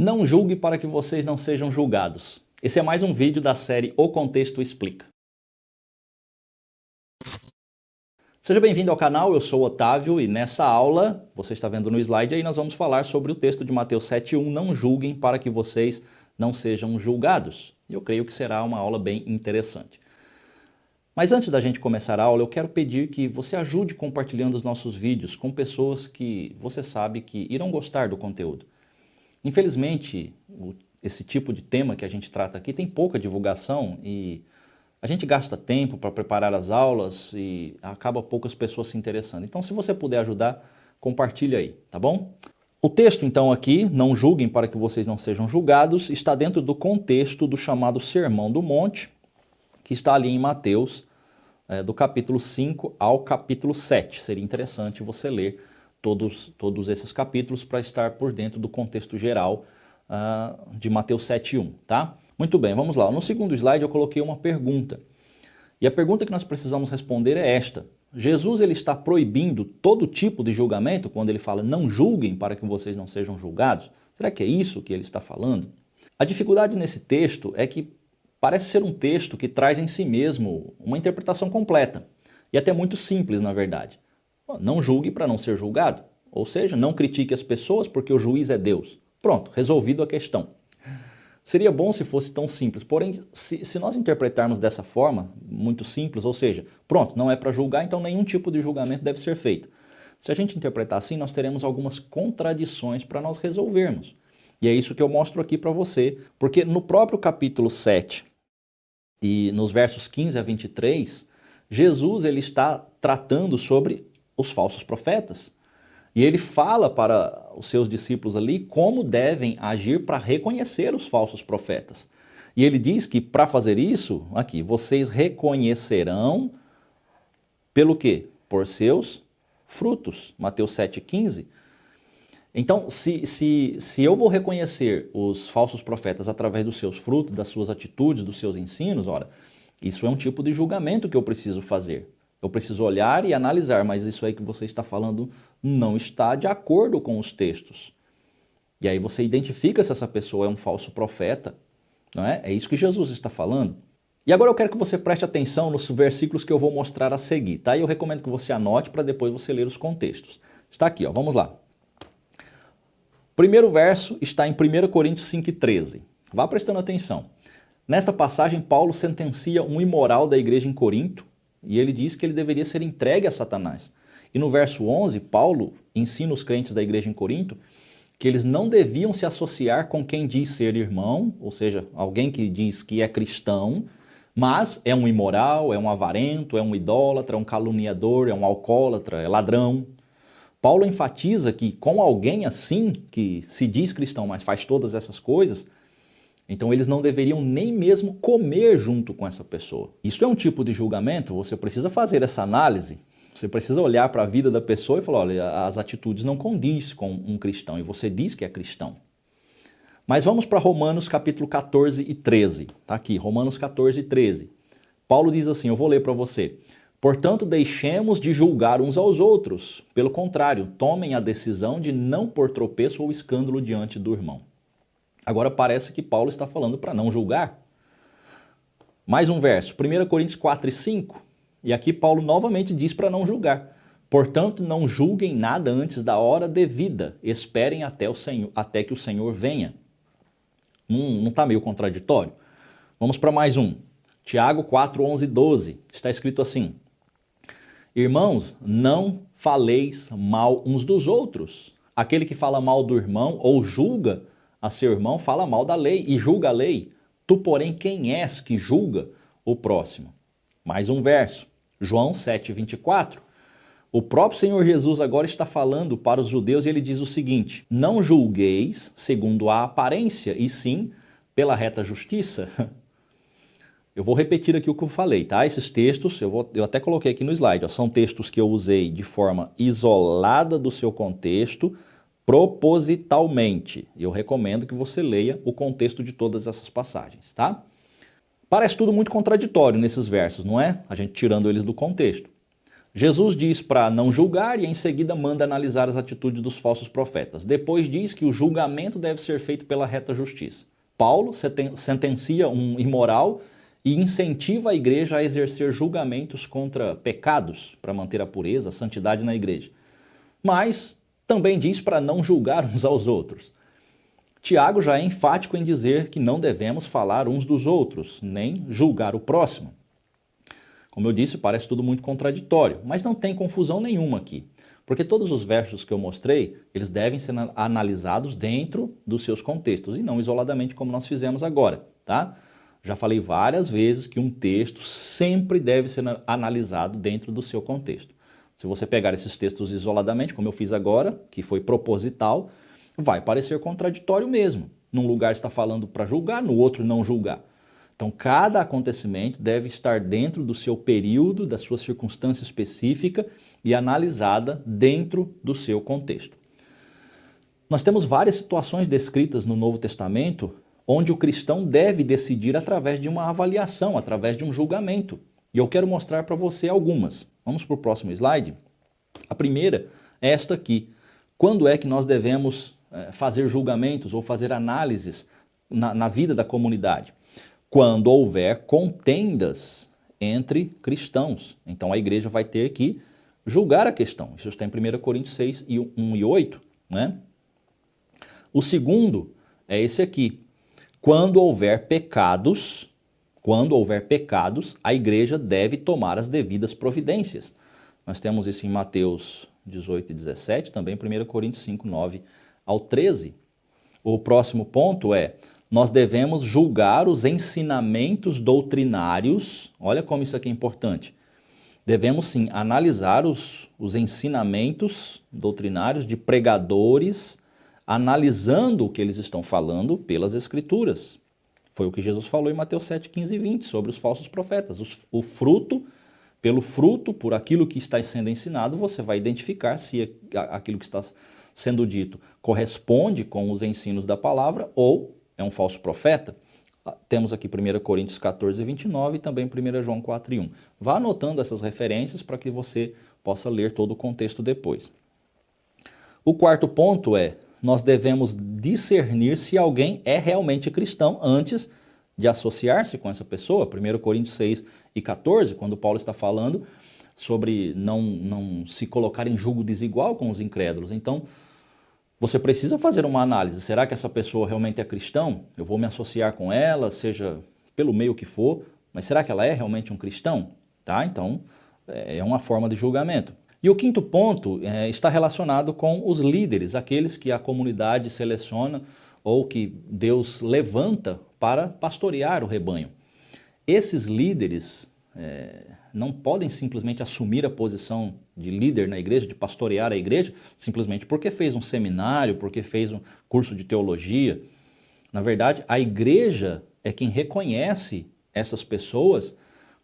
Não julgue para que vocês não sejam julgados. Esse é mais um vídeo da série O Contexto Explica. Seja bem-vindo ao canal, eu sou o Otávio e nessa aula, você está vendo no slide aí, nós vamos falar sobre o texto de Mateus 7:1, não julguem para que vocês não sejam julgados. E eu creio que será uma aula bem interessante. Mas antes da gente começar a aula, eu quero pedir que você ajude compartilhando os nossos vídeos com pessoas que você sabe que irão gostar do conteúdo. Infelizmente, esse tipo de tema que a gente trata aqui tem pouca divulgação e a gente gasta tempo para preparar as aulas e acaba poucas pessoas se interessando. Então, se você puder ajudar, compartilhe aí, tá bom? O texto, então, aqui, não julguem para que vocês não sejam julgados, está dentro do contexto do chamado Sermão do Monte, que está ali em Mateus, do capítulo 5 ao capítulo 7. Seria interessante você ler todos esses capítulos para estar por dentro do contexto geral de Mateus 7:1, tá? Muito bem, vamos lá. No segundo slide eu coloquei uma pergunta. E a pergunta que nós precisamos responder é esta. Jesus ele está proibindo todo tipo de julgamento quando ele fala não julguem para que vocês não sejam julgados? Será que é isso que ele está falando? A dificuldade nesse texto é que parece ser um texto que traz em si mesmo uma interpretação completa. E até muito simples, na verdade. Não julgue para não ser julgado. Ou seja, não critique as pessoas porque o juiz é Deus. Pronto, resolvido a questão. Seria bom se fosse tão simples, porém, se nós interpretarmos dessa forma, muito simples, ou seja, pronto, não é para julgar, então nenhum tipo de julgamento deve ser feito. Se a gente interpretar assim, nós teremos algumas contradições para nós resolvermos. E é isso que eu mostro aqui para você, porque no próprio capítulo 7 e nos versos 15 a 23, Jesus ele está tratando sobre os falsos profetas. E ele fala para os seus discípulos ali como devem agir para reconhecer os falsos profetas. E ele diz que para fazer isso, aqui, vocês reconhecerão pelo quê? Por seus frutos. Mateus 7,15. Então, se eu vou reconhecer os falsos profetas através dos seus frutos, das suas atitudes, dos seus ensinos, ora, isso é um tipo de julgamento que eu preciso fazer. Eu preciso olhar e analisar, mas isso aí que você está falando não está de acordo com os textos. E aí você identifica se essa pessoa é um falso profeta, não é? É isso que Jesus está falando. E agora eu quero que você preste atenção nos versículos que eu vou mostrar a seguir, tá? E eu recomendo que você anote para depois você ler os contextos. Está aqui, ó, vamos lá. O primeiro verso está em 1 Coríntios 5,13. Vá prestando atenção. Nesta passagem, Paulo sentencia um imoral da igreja em Corinto, e ele diz que ele deveria ser entregue a Satanás. E no verso 11, Paulo ensina os crentes da igreja em Corinto que eles não deviam se associar com quem diz ser irmão, ou seja, alguém que diz que é cristão, mas é um imoral, é um avarento, é um idólatra, é um caluniador, é um alcoólatra, é ladrão. Paulo enfatiza que com alguém assim, que se diz cristão, mas faz todas essas coisas, então eles não deveriam nem mesmo comer junto com essa pessoa. Isso é um tipo de julgamento, você precisa fazer essa análise, você precisa olhar para a vida da pessoa e falar, olha, as atitudes não condizem com um cristão, e você diz que é cristão. Mas vamos para Romanos capítulo 14 e 13, tá aqui, Romanos 14 e 13. Paulo diz assim, eu vou ler para você. Portanto, deixemos de julgar uns aos outros, pelo contrário, tomem a decisão de não pôr tropeço ou escândalo diante do irmão. Agora parece que Paulo está falando para não julgar. Mais um verso, 1 Coríntios 4 e 5. E aqui Paulo novamente diz para não julgar. Portanto, não julguem nada antes da hora devida. Esperem até que o Senhor venha. Não está meio contraditório? Vamos para mais um. Tiago 4, 11 e 12. Está escrito assim. Irmãos, não faleis mal uns dos outros. Aquele que fala mal do irmão ou julga a seu irmão, fala mal da lei e julga a lei. Tu, porém, quem és que julga o próximo? Mais um verso, João 7, 24. O próprio Senhor Jesus agora está falando para os judeus e ele diz o seguinte, não julgueis segundo a aparência, e sim pela reta justiça. Eu vou repetir aqui o que eu falei, tá? Esses textos, eu até coloquei aqui no slide, ó, são textos que eu usei de forma isolada do seu contexto, propositalmente. Eu recomendo que você leia o contexto de todas essas passagens, tá? Parece tudo muito contraditório nesses versos, não é? A gente tirando eles do contexto. Jesus diz para não julgar e em seguida manda analisar as atitudes dos falsos profetas. Depois diz que o julgamento deve ser feito pela reta justiça. Paulo sentencia um imoral e incentiva a igreja a exercer julgamentos contra pecados para manter a pureza, a santidade na igreja. Mas também diz para não julgar uns aos outros. Tiago já é enfático em dizer que não devemos falar uns dos outros, nem julgar o próximo. Como eu disse, parece tudo muito contraditório, mas não tem confusão nenhuma aqui. Porque todos os versos que eu mostrei, eles devem ser analisados dentro dos seus contextos e não isoladamente como nós fizemos agora, tá? Já falei várias vezes que um texto sempre deve ser analisado dentro do seu contexto. Se você pegar esses textos isoladamente, como eu fiz agora, que foi proposital, vai parecer contraditório mesmo. Num lugar está falando para julgar, no outro não julgar. Então, cada acontecimento deve estar dentro do seu período, da sua circunstância específica e analisada dentro do seu contexto. Nós temos várias situações descritas no Novo Testamento onde o cristão deve decidir através de uma avaliação, através de um julgamento. E eu quero mostrar para você algumas. Vamos para o próximo slide. A primeira é esta aqui. Quando é que nós devemos fazer julgamentos ou fazer análises na vida da comunidade? Quando houver contendas entre cristãos. Então a igreja vai ter que julgar a questão. Isso está em 1 Coríntios 6, 1 e 8. Né? O segundo é esse aqui. Quando houver pecados, a igreja deve tomar as devidas providências. Nós temos isso em Mateus 18 e 17, também 1 Coríntios 5, 9 ao 13. O próximo ponto é: nós devemos julgar os ensinamentos doutrinários. Olha como isso aqui é importante. Devemos sim analisar os ensinamentos doutrinários de pregadores, analisando o que eles estão falando pelas Escrituras. Foi o que Jesus falou em Mateus 7, 15 e 20, sobre os falsos profetas. O fruto, pelo fruto, por aquilo que está sendo ensinado, você vai identificar se aquilo que está sendo dito corresponde com os ensinos da palavra ou é um falso profeta. Temos aqui 1 Coríntios 14, 29 e também 1 João 4, 1. Vá anotando essas referências para que você possa ler todo o contexto depois. O quarto ponto é: nós devemos discernir se alguém é realmente cristão antes de associar-se com essa pessoa. 1 Coríntios 6 e 14, quando Paulo está falando sobre não se colocar em julgo desigual com os incrédulos. Então, você precisa fazer uma análise. Será que essa pessoa realmente é cristão? Eu vou me associar com ela, seja pelo meio que for, mas será que ela é realmente um cristão? Tá? Então, é uma forma de julgamento. E o quinto ponto está relacionado com os líderes, aqueles que a comunidade seleciona ou que Deus levanta para pastorear o rebanho. Esses líderes não podem simplesmente assumir a posição de líder na igreja, de pastorear a igreja, simplesmente porque fez um seminário, porque fez um curso de teologia. Na verdade, a igreja é quem reconhece essas pessoas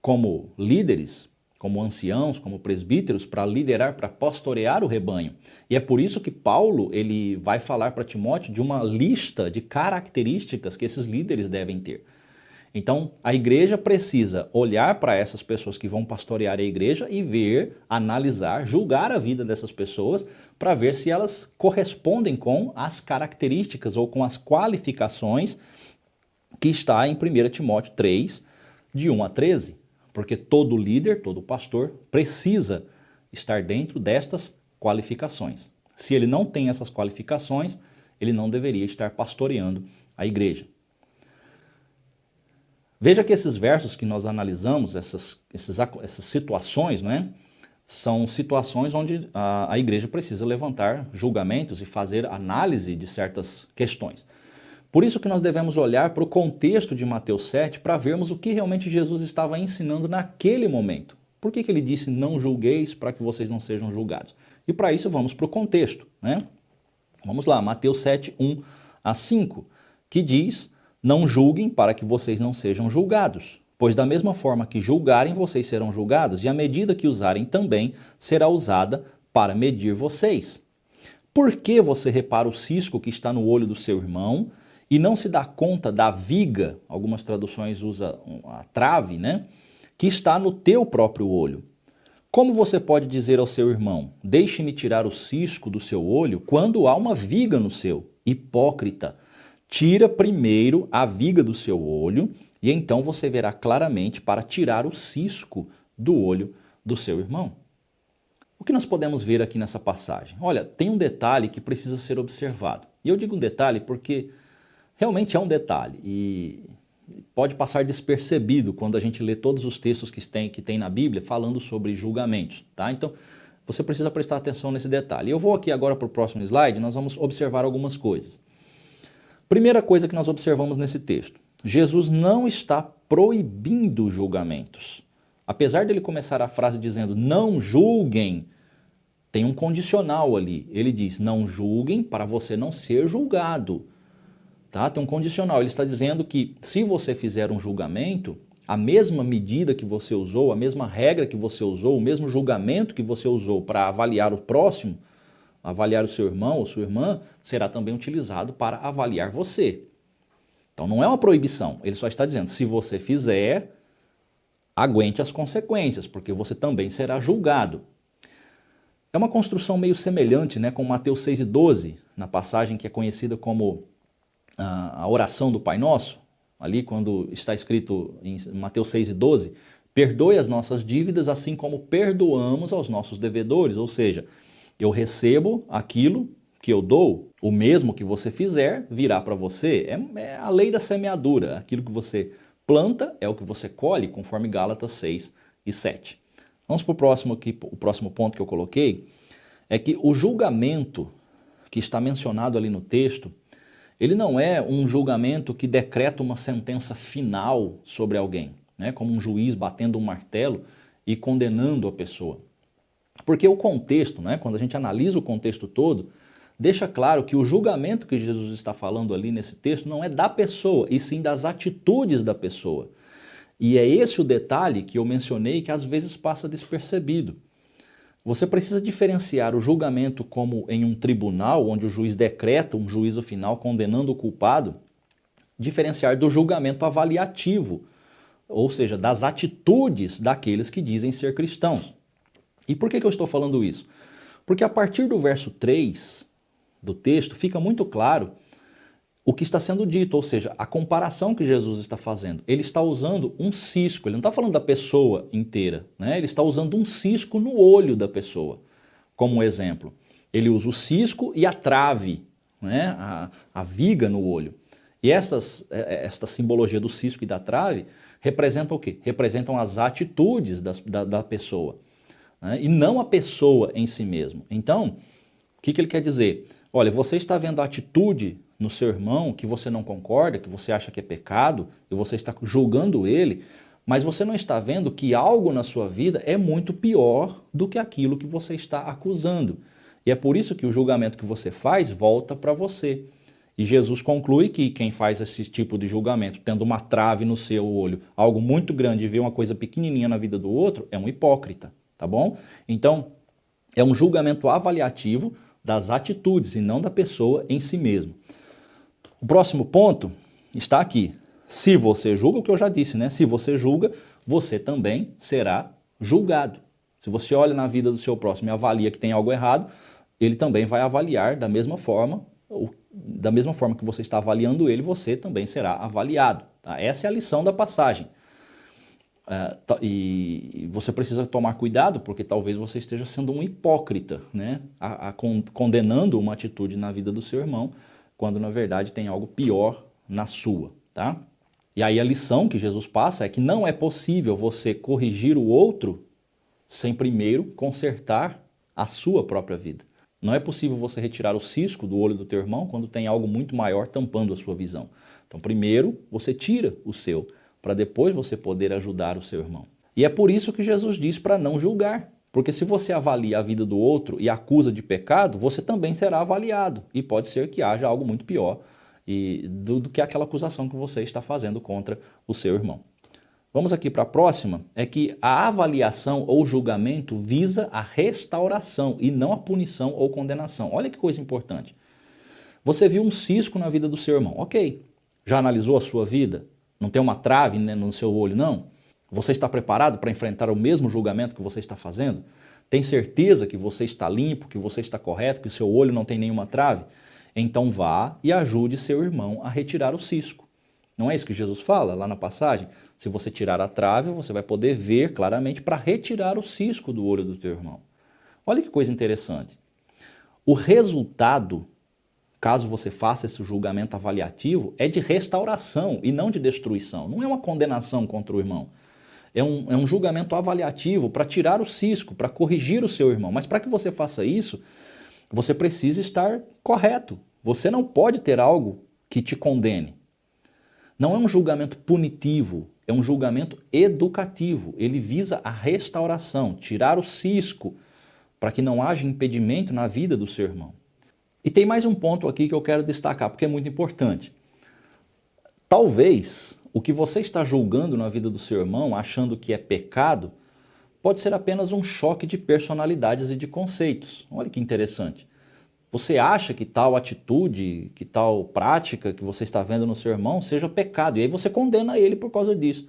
como líderes, como anciãos, como presbíteros, para liderar, para pastorear o rebanho. E é por isso que Paulo ele vai falar para Timóteo de uma lista de características que esses líderes devem ter. Então, a igreja precisa olhar para essas pessoas que vão pastorear a igreja e ver, analisar, julgar a vida dessas pessoas para ver se elas correspondem com as características ou com as qualificações que está em 1 Timóteo 3, de 1 a 13. Porque todo líder, todo pastor precisa estar dentro destas qualificações. Se ele não tem essas qualificações, ele não deveria estar pastoreando a igreja. Veja que esses versos que nós analisamos, essas situações, né, são situações onde a igreja precisa levantar julgamentos e fazer análise de certas questões. Por isso que nós devemos olhar para o contexto de Mateus 7 para vermos o que realmente Jesus estava ensinando naquele momento. Por que ele disse não julgueis para que vocês não sejam julgados? E para isso vamos para o contexto, né? Vamos lá, Mateus 7, 1 a 5, que diz: não julguem para que vocês não sejam julgados, pois da mesma forma que julgarem, vocês serão julgados, e a medida que usarem também será usada para medir vocês. Por que você repara o cisco que está no olho do seu irmão e não se dá conta da viga, algumas traduções usam a trave, né, que está no teu próprio olho? Como você pode dizer ao seu irmão, deixe-me tirar o cisco do seu olho, quando há uma viga no seu? Hipócrita, tira primeiro a viga do seu olho, e então você verá claramente para tirar o cisco do olho do seu irmão. O que nós podemos ver aqui nessa passagem? Olha, tem um detalhe que precisa ser observado. E eu digo um detalhe porque realmente é um detalhe e pode passar despercebido quando a gente lê todos os textos que tem na Bíblia falando sobre julgamentos, tá? Então, você precisa prestar atenção nesse detalhe. Eu vou aqui agora para o próximo slide, nós vamos observar algumas coisas. Primeira coisa que nós observamos nesse texto, Jesus não está proibindo julgamentos. Apesar dele começar a frase dizendo, não julguem, tem um condicional ali. Ele diz, não julguem para você não ser julgado. Tá? Tem um condicional, ele está dizendo que se você fizer um julgamento, a mesma medida que você usou, a mesma regra que você usou, o mesmo julgamento que você usou para avaliar o próximo, avaliar o seu irmão ou sua irmã, será também utilizado para avaliar você. Então não é uma proibição, ele só está dizendo, se você fizer, aguente as consequências, porque você também será julgado. É uma construção meio semelhante, né, com Mateus 6,12, na passagem que é conhecida como a oração do Pai Nosso, ali quando está escrito em Mateus 6,12, perdoe as nossas dívidas assim como perdoamos aos nossos devedores, ou seja, eu recebo aquilo que eu dou, o mesmo que você fizer virá para você, é a lei da semeadura, aquilo que você planta é o que você colhe, conforme Gálatas 6:7. Vamos para o próximo ponto que eu coloquei, é que o julgamento que está mencionado ali no texto, ele não é um julgamento que decreta uma sentença final sobre alguém, né? Como um juiz batendo um martelo e condenando a pessoa. Porque o contexto, né? Quando a gente analisa o contexto todo, deixa claro que o julgamento que Jesus está falando ali nesse texto não é da pessoa, e sim das atitudes da pessoa. E é esse o detalhe que eu mencionei que às vezes passa despercebido. Você precisa diferenciar o julgamento como em um tribunal, onde o juiz decreta um juízo final condenando o culpado, diferenciar do julgamento avaliativo, ou seja, das atitudes daqueles que dizem ser cristãos. E por que eu estou falando isso? Porque a partir do verso 3 do texto fica muito claro o que está sendo dito, ou seja, a comparação que Jesus está fazendo. Ele está usando um cisco, ele não está falando da pessoa inteira, né? Ele está usando um cisco no olho da pessoa, como exemplo. Ele usa o cisco e a trave, né? a viga no olho. E esta simbologia do cisco e da trave representam o quê? Representam as atitudes da pessoa, né? E não a pessoa em si mesmo. Então, o que ele quer dizer? Olha, você está vendo a atitude no seu irmão que você não concorda, que você acha que é pecado, e você está julgando ele, mas você não está vendo que algo na sua vida é muito pior do que aquilo que você está acusando. E é por isso que o julgamento que você faz volta para você. E Jesus conclui que quem faz esse tipo de julgamento, tendo uma trave no seu olho, algo muito grande, e vê uma coisa pequenininha na vida do outro, é um hipócrita, tá bom? Então, é um julgamento avaliativo das atitudes e não da pessoa em si mesmo. O próximo ponto está aqui. Se você julga, o que eu já disse, né? Se você julga, você também será julgado. Se você olha na vida do seu próximo e avalia que tem algo errado, ele também vai avaliar da mesma forma, ou da mesma forma que você está avaliando ele, você também será avaliado. Tá? Essa é a lição da passagem. E você precisa tomar cuidado, porque talvez você esteja sendo um hipócrita, né? Condenando uma atitude na vida do seu irmão, quando na verdade tem algo pior na sua, tá? E aí a lição que Jesus passa é que não é possível você corrigir o outro sem primeiro consertar a sua própria vida. Não é possível você retirar o cisco do olho do teu irmão quando tem algo muito maior tampando a sua visão. Então primeiro você tira o seu, para depois você poder ajudar o seu irmão. E é por isso que Jesus diz para não julgar. Porque se você avalia a vida do outro e acusa de pecado, você também será avaliado. E pode ser que haja algo muito pior do que aquela acusação que você está fazendo contra o seu irmão. Vamos aqui para a próxima, é que a avaliação ou julgamento visa a restauração e não a punição ou condenação. Olha que coisa importante. Você viu um cisco na vida do seu irmão, ok. Já analisou a sua vida? Não tem uma trave, né, no seu olho, não? Você está preparado para enfrentar o mesmo julgamento que você está fazendo? Tem certeza que você está limpo, que você está correto, que o seu olho não tem nenhuma trave? Então vá e ajude seu irmão a retirar o cisco. Não é isso que Jesus fala lá na passagem? Se você tirar a trave, você vai poder ver claramente para retirar o cisco do olho do teu irmão. Olha que coisa interessante. O resultado, caso você faça esse julgamento avaliativo, é de restauração e não de destruição. Não é uma condenação contra o irmão. É um julgamento avaliativo para tirar o cisco, para corrigir o seu irmão. Mas para que você faça isso, você precisa estar correto. Você não pode ter algo que te condene. Não é um julgamento punitivo, é um julgamento educativo. Ele visa a restauração, tirar o cisco, para que não haja impedimento na vida do seu irmão. E tem mais um ponto aqui que eu quero destacar, porque é muito importante. Talvez o que você está julgando na vida do seu irmão, achando que é pecado, pode ser apenas um choque de personalidades e de conceitos. Olha que interessante. Você acha que tal atitude, que tal prática que você está vendo no seu irmão seja pecado, e aí você condena ele por causa disso.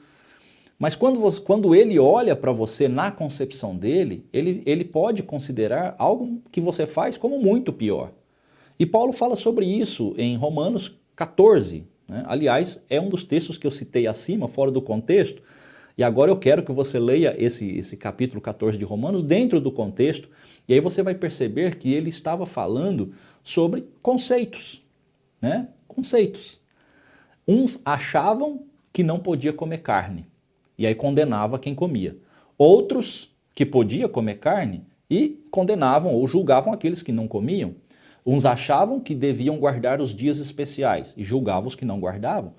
Mas quando ele olha para você na concepção dele, ele pode considerar algo que você faz como muito pior. E Paulo fala sobre isso em Romanos 14. Né? Aliás, é um dos textos que eu citei acima, fora do contexto, e agora eu quero que você leia esse capítulo 14 de Romanos dentro do contexto, e aí você vai perceber que ele estava falando sobre conceitos, né? Conceitos. Uns achavam que não podia comer carne, e aí condenava quem comia. Outros que podia comer carne e condenavam ou julgavam aqueles que não comiam. Uns achavam que deviam guardar os dias especiais e julgavam os que não guardavam.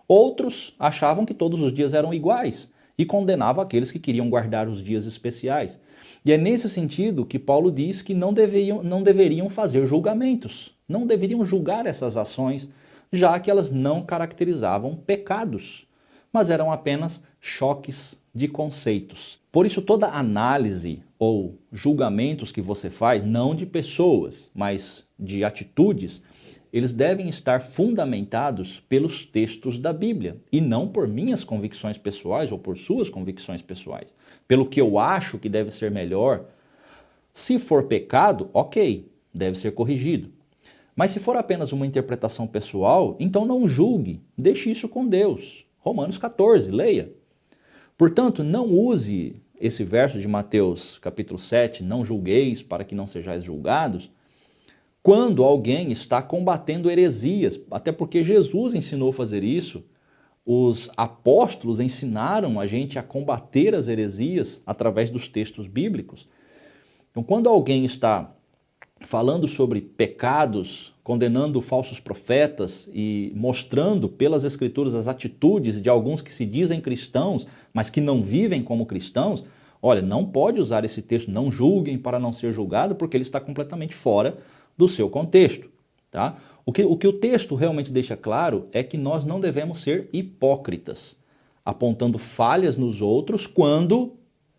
Outros achavam que todos os dias eram iguais e condenavam aqueles que queriam guardar os dias especiais. E é nesse sentido que Paulo diz que não deveriam fazer julgamentos, não deveriam julgar essas ações, já que elas não caracterizavam pecados, mas eram apenas choques de conceitos. Por isso, toda análise ou julgamentos que você faz, não de pessoas, mas de atitudes, eles devem estar fundamentados pelos textos da Bíblia e não por minhas convicções pessoais ou por suas convicções pessoais. Pelo que eu acho que deve ser melhor. Se for pecado, ok, deve ser corrigido. Mas se for apenas uma interpretação pessoal, então não julgue, deixe isso com Deus. Romanos 14, leia. Portanto, não use esse verso de Mateus capítulo 7, não julgueis para que não sejais julgados, quando alguém está combatendo heresias, até porque Jesus ensinou a fazer isso, os apóstolos ensinaram a gente a combater as heresias através dos textos bíblicos. Então, quando alguém está falando sobre pecados, condenando falsos profetas e mostrando pelas escrituras as atitudes de alguns que se dizem cristãos, mas que não vivem como cristãos, olha, não pode usar esse texto, não julguem para não ser julgado, porque ele está completamente fora do seu contexto. Tá? O que o texto realmente deixa claro é que nós não devemos ser hipócritas, apontando falhas nos outros quando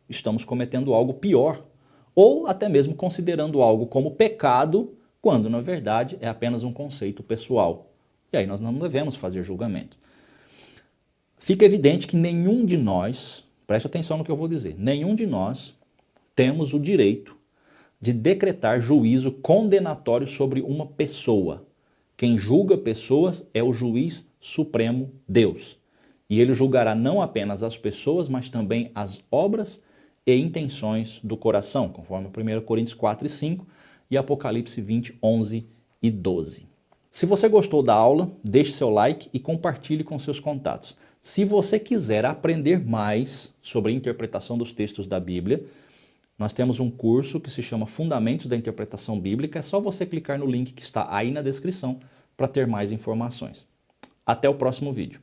estamos cometendo algo pior, ou até mesmo considerando algo como pecado, quando na verdade é apenas um conceito pessoal. E aí nós não devemos fazer julgamento. Fica evidente que nenhum de nós, preste atenção no que eu vou dizer, nenhum de nós temos o direito de decretar juízo condenatório sobre uma pessoa. Quem julga pessoas é o juiz supremo, Deus. E ele julgará não apenas as pessoas, mas também as obras e intenções do coração, conforme 1 Coríntios 4 e 5 e Apocalipse 20, 11 e 12. Se você gostou da aula, deixe seu like e compartilhe com seus contatos. Se você quiser aprender mais sobre a interpretação dos textos da Bíblia, nós temos um curso que se chama Fundamentos da Interpretação Bíblica. É só você clicar no link que está aí na descrição para ter mais informações. Até o próximo vídeo.